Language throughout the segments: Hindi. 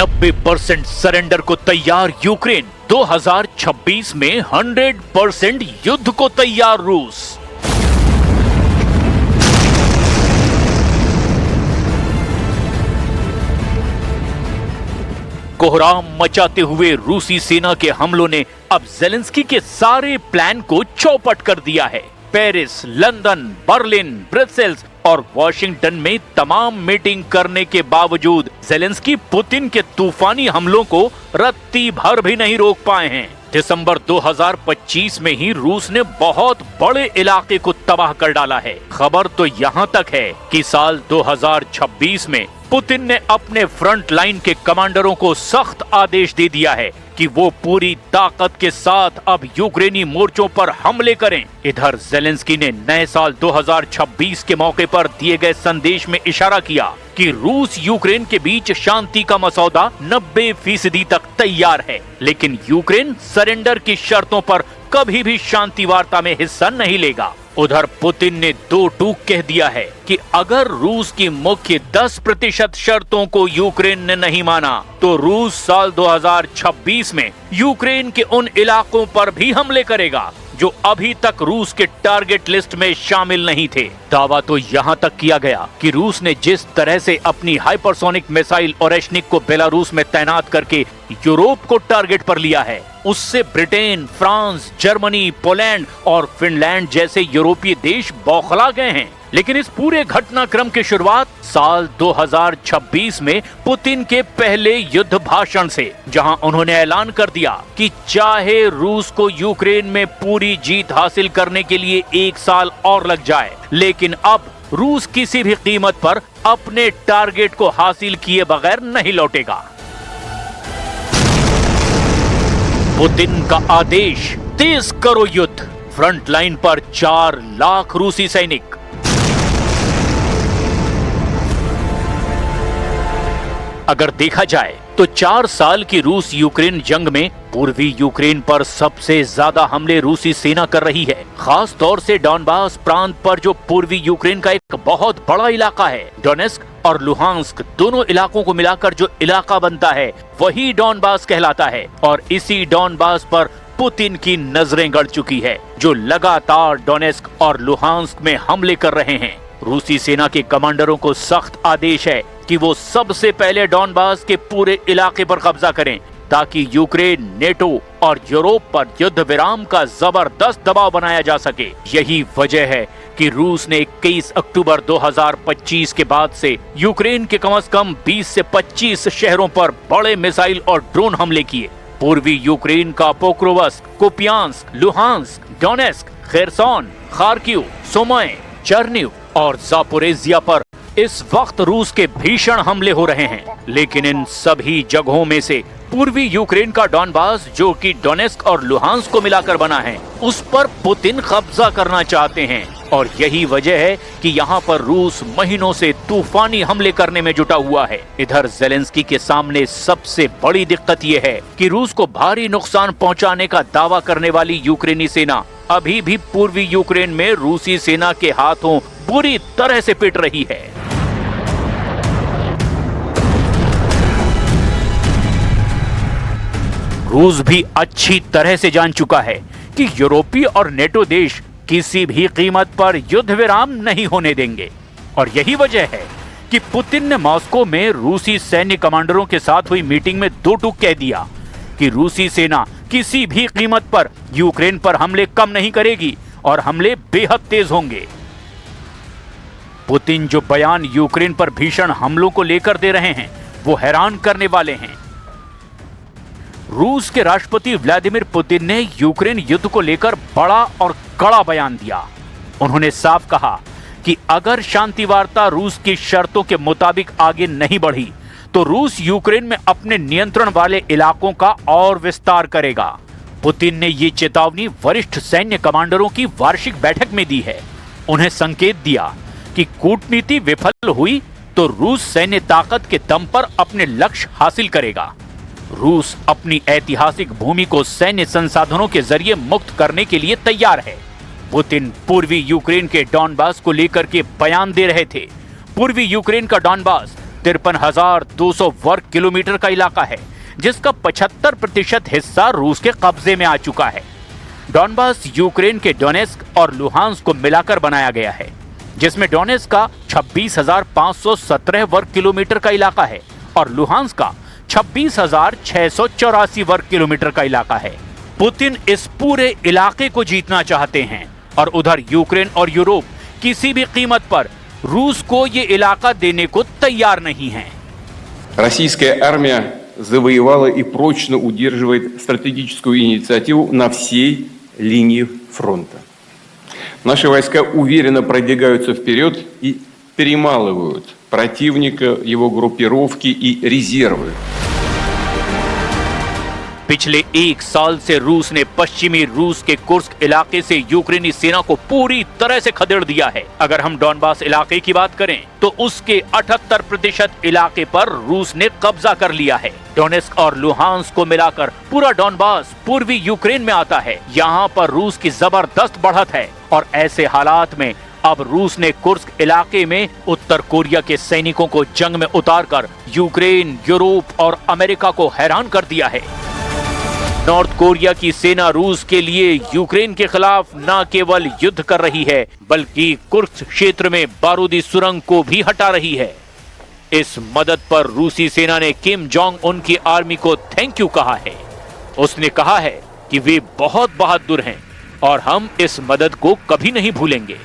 90% सरेंडर को तैयार यूक्रेन, 2026 में 100% युद्ध को तैयार रूस। कोहराम मचाते हुए रूसी सेना के हमलों ने अब ज़ेलेंस्की के सारे प्लान को चौपट कर दिया है। पेरिस, लंदन, बर्लिन, ब्रसेल्स और वॉशिंगटन में तमाम मीटिंग करने के बावजूद ज़ेलेंस्की पुतिन के तूफानी हमलों को रत्ती भर भी नहीं रोक पाए हैं। दिसंबर 2025 में ही रूस ने बहुत बड़े इलाके को तबाह कर डाला है। खबर तो यहाँ तक है कि साल 2026 में पुतिन ने अपने फ्रंट लाइन के कमांडरों को सख्त आदेश दे दिया है कि वो पूरी ताकत के साथ अब यूक्रेनी मोर्चों पर हमले करें। इधर ज़ेलेंस्की ने नए साल 2026 के मौके पर दिए गए संदेश में इशारा किया कि रूस यूक्रेन के बीच शांति का मसौदा 90% तक तैयार है, लेकिन यूक्रेन सरेंडर की शर्तों पर कभी भी शांति वार्ता में हिस्सा नहीं लेगा। उधर पुतिन ने दो टूक कह दिया है कि अगर रूस की मुख्य 10% शर्तों को यूक्रेन ने नहीं माना तो रूस साल 2026 में यूक्रेन के उन इलाकों पर भी हमले करेगा जो अभी तक रूस के टारगेट लिस्ट में शामिल नहीं थे। दावा तो यहाँ तक किया गया कि रूस ने जिस तरह से अपनी हाइपरसोनिक मिसाइल ओरेशनिक को बेलारूस में तैनात करके यूरोप को टारगेट पर लिया है, उससे ब्रिटेन, फ्रांस, जर्मनी, पोलैंड और फिनलैंड जैसे यूरोपीय देश बौखला गए हैं। लेकिन इस पूरे घटनाक्रम की शुरुआत साल 2026 में पुतिन के पहले युद्ध भाषण से, जहां उन्होंने ऐलान कर दिया कि चाहे रूस को यूक्रेन में पूरी जीत हासिल करने के लिए 1 साल और लग जाए, लेकिन अब रूस किसी भी कीमत पर अपने टारगेट को हासिल किए बगैर नहीं लौटेगा। पुतिन का आदेश, तेज करो युद्ध। फ्रंट लाइन पर 4 लाख रूसी सैनिक। अगर देखा जाए तो 4 साल की रूस यूक्रेन जंग में पूर्वी यूक्रेन पर सबसे ज्यादा हमले रूसी सेना कर रही है। खास तौर से डॉनबास प्रांत पर, जो पूर्वी यूक्रेन का एक बहुत बड़ा इलाका है। डोनेस्क और लुहांस्क दोनों इलाकों को मिलाकर जो इलाका बनता है वही डॉनबास कहलाता है। और इसी डॉनबास पर पुतिन की नजरें गड़ चुकी है, जो लगातार डोनेस्क और लुहांस्क में हमले कर रहे हैं। रूसी सेना के कमांडरों को सख्त आदेश है कि वो सबसे पहले डॉनबास के पूरे इलाके पर कब्जा करें, ताकि यूक्रेन, नेटो और यूरोप पर युद्ध विराम का जबरदस्त दबाव बनाया जा सके। यही वजह है कि रूस ने 21 अक्टूबर 2025 के बाद से यूक्रेन के कम से कम 20 से 25 शहरों पर बड़े मिसाइल और ड्रोन हमले किए। पूर्वी यूक्रेन का Pokrovsk, Kupiansk, Luhansk, Donetsk, Kherson, Kharkiv, Sumy, Chernihiv और जापोरेजिया पर इस वक्त रूस के भीषण हमले हो रहे हैं। लेकिन इन सभी जगहों में से पूर्वी यूक्रेन का डॉनबास, जो कि डोनेस्क और लुहांस्क को मिलाकर बना है, उस पर पुतिन कब्जा करना चाहते हैं। और यही वजह है कि यहाँ पर रूस महीनों से तूफानी हमले करने में जुटा हुआ है। इधर ज़ेलेंस्की के सामने सबसे बड़ी दिक्कत ये है कि रूस को भारी नुकसान पहुँचाने का दावा करने वाली यूक्रेनी सेना अभी भी पूर्वी यूक्रेन में रूसी सेना के हाथों बुरी तरह से पिट रही है। रूस भी अच्छी तरह से जान चुका है कि यूरोपीय और नेटो देश किसी भी कीमत पर युद्ध विराम नहीं होने देंगे। और यही वजह है कि पुतिन ने मॉस्को में रूसी सैन्य कमांडरों के साथ हुई मीटिंग में दो टूक कह दिया कि रूसी सेना किसी भी कीमत पर यूक्रेन पर हमले कम नहीं करेगी और हमले बेहद तेज होंगे। पुतिन जो बयान यूक्रेन पर भीषण हमलों को लेकर दे रहे हैं वो हैरान करने वाले हैं। रूस के राष्ट्रपति व्लादिमीर पुतिन ने यूक्रेन युद्ध को लेकर बड़ा और कड़ा बयान दिया। उन्होंने साफ कहा कि अगर शांति वार्ता रूस की शर्तों के मुताबिक आगे नहीं बढ़ी तो रूस यूक्रेन में अपने नियंत्रण वाले इलाकों का और विस्तार करेगा। पुतिन ने ये चेतावनी वरिष्ठ सैन्य कमांडरों की वार्षिक बैठक में दी है। उन्हें संकेत दिया कि कूटनीति विफल हुई तो रूस सैन्य ताकत के दम पर अपने लक्ष्य हासिल करेगा। रूस अपनी ऐतिहासिक भूमि को सैन्य संसाधनों के जरिए मुक्त करने के लिए तैयार है। पुतिन पूर्वी यूक्रेन के डॉनबास को लेकर के बयान दे रहे थे। पूर्वी यूक्रेन का डॉनबास 53,200 वर्ग किलोमीटर का इलाका है, जिसका 75% हिस्सा रूस के कब्जे में आ चुका है। डॉनबास यूक्रेन के डोनेस्क और लुहांस्क को मिलाकर बनाया गया है, जिसमें डोनेस्क का 26,517 वर्ग किलोमीटर का इलाका है और लुहांस्क का 26,684 वर्ग किलोमीटर का इलाका है। पुतिन इस पूरे इलाके को जीतना चाहते हैं और उधर यूक्रेन और यूरोप किसी भी कीमत पर रूस को ये इलाका देने को तैयार नहीं है। Российская армия завоевала и прочно удерживает стратегическую инициативу на всей линии фронта. Наши войска уверенно продвигаются вперед и перемалывают противника, его группировки и резервы. पिछले 1 साल से रूस ने पश्चिमी रूस के कुर्स्क इलाके से यूक्रेनी सेना को पूरी तरह से खदेड़ दिया है। अगर हम डॉनबास इलाके की बात करें तो उसके 78% इलाके पर रूस ने कब्जा कर लिया है। डोनेस्क और लुहांस्क को मिलाकर पूरा डॉनबास पूर्वी यूक्रेन में आता है। यहाँ पर रूस की जबरदस्त बढ़त है और ऐसे हालात में अब रूस ने कुर्स्क इलाके में उत्तर कोरिया के सैनिकों को जंग में उतारकर यूक्रेन, यूरोप और अमेरिका को हैरान कर दिया है। नॉर्थ कोरिया की सेना रूस के लिए यूक्रेन के खिलाफ न केवल युद्ध कर रही है, बल्कि कुर्स्क क्षेत्र में बारूदी सुरंग को भी हटा रही है। इस मदद पर रूसी सेना ने किम जोंग उन की आर्मी को थैंक यू कहा है। उसने कहा है कि वे बहुत बहादुर हैं और हम इस मदद को कभी नहीं भूलेंगे।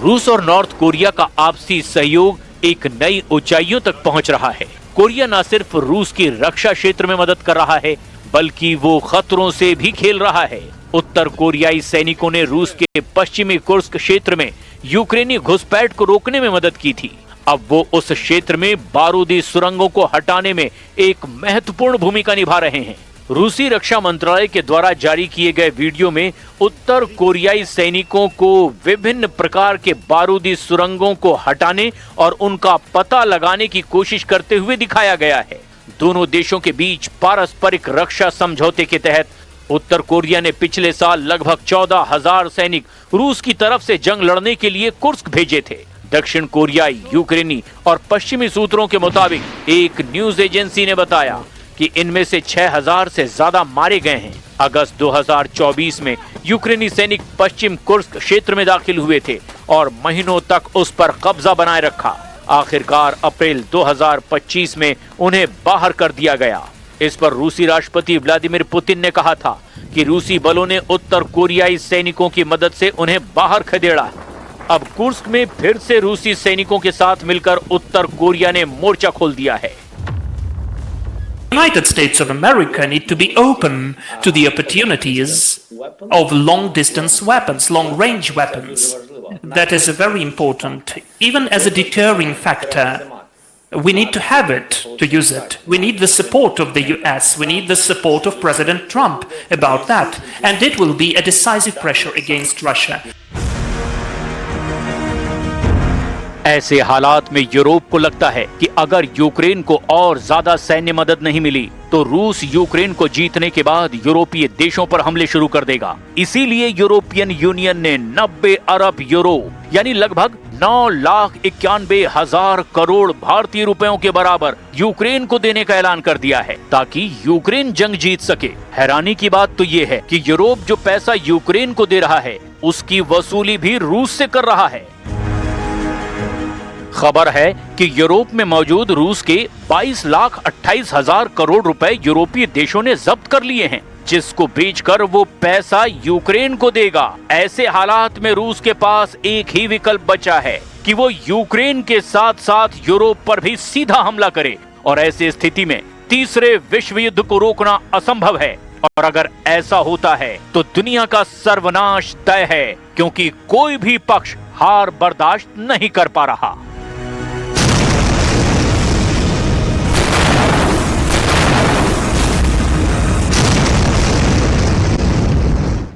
रूस और नॉर्थ कोरिया का आपसी सहयोग एक नई ऊंचाइयों तक पहुंच रहा है। कोरिया न सिर्फ रूस की रक्षा क्षेत्र में मदद कर रहा है, बल्कि वो खतरों से भी खेल रहा है। उत्तर कोरियाई सैनिकों ने रूस के पश्चिमी कुर्स्क क्षेत्र में यूक्रेनी घुसपैठ को रोकने में मदद की थी। अब वो उस क्षेत्र में बारूदी सुरंगों को हटाने में एक महत्वपूर्ण भूमिका निभा रहे हैं। रूसी रक्षा मंत्रालय के द्वारा जारी किए गए वीडियो में उत्तर कोरियाई सैनिकों को विभिन्न प्रकार के बारूदी सुरंगों को हटाने और उनका पता लगाने की कोशिश करते हुए दिखाया गया है। दोनों देशों के बीच पारस्परिक रक्षा समझौते के तहत उत्तर कोरिया ने पिछले साल लगभग 14,000 सैनिक रूस की तरफ से जंग लड़ने के लिए कुर्स्क भेजे थे। दक्षिण कोरियाई, यूक्रेनी और पश्चिमी सूत्रों के मुताबिक एक न्यूज एजेंसी ने बताया कि इनमें से 6,000 से ज्यादा मारे गए हैं। अगस्त 2024 में यूक्रेनी सैनिक पश्चिम कुर्स्क क्षेत्र में दाखिल हुए थे और महीनों तक उस पर कब्जा बनाए रखा। आखिरकार अप्रैल 2025 में उन्हें बाहर कर दिया गया। इस पर रूसी राष्ट्रपति व्लादिमीर पुतिन ने कहा था कि रूसी बलों ने उत्तर कोरियाई सैनिकों की मदद से उन्हें बाहर खदेड़ा। अब कुर्स्क में फिर से रूसी सैनिकों के साथ मिलकर उत्तर कोरिया ने मोर्चा खोल दिया है। United States of America need to be open to the opportunities of long-distance weapons, long-range weapons. That is very important. Even as a deterring factor, we need to have it to use it. We need the support of the US. We need the support of President Trump about that. And it will be a decisive pressure against Russia. ऐसे हालात में यूरोप को लगता है कि अगर यूक्रेन को और ज्यादा सैन्य मदद नहीं मिली तो रूस यूक्रेन को जीतने के बाद यूरोपीय देशों पर हमले शुरू कर देगा। इसीलिए यूरोपियन यूनियन ने 90 अरब यूरो यानी लगभग 9,91,000 करोड़ भारतीय रुपयों के बराबर यूक्रेन को देने का ऐलान कर दिया है ताकि यूक्रेन जंग जीत सके। हैरानी की बात तो ये है कि यूरोप जो पैसा यूक्रेन को दे रहा है उसकी वसूली भी रूस से कर रहा है। खबर है कि यूरोप में मौजूद रूस के 22,28,000 करोड़ रुपए यूरोपीय देशों ने जब्त कर लिए हैं, जिसको बेचकर वो पैसा यूक्रेन को देगा। ऐसे हालात में रूस के पास एक ही विकल्प बचा है कि वो यूक्रेन के साथ साथ यूरोप पर भी सीधा हमला करे और ऐसी स्थिति में तीसरे विश्व युद्ध को रोकना असंभव है। और अगर ऐसा होता है तो दुनिया का सर्वनाश तय है, क्योंकि कोई भी पक्ष हार बर्दाश्त नहीं कर पा रहा।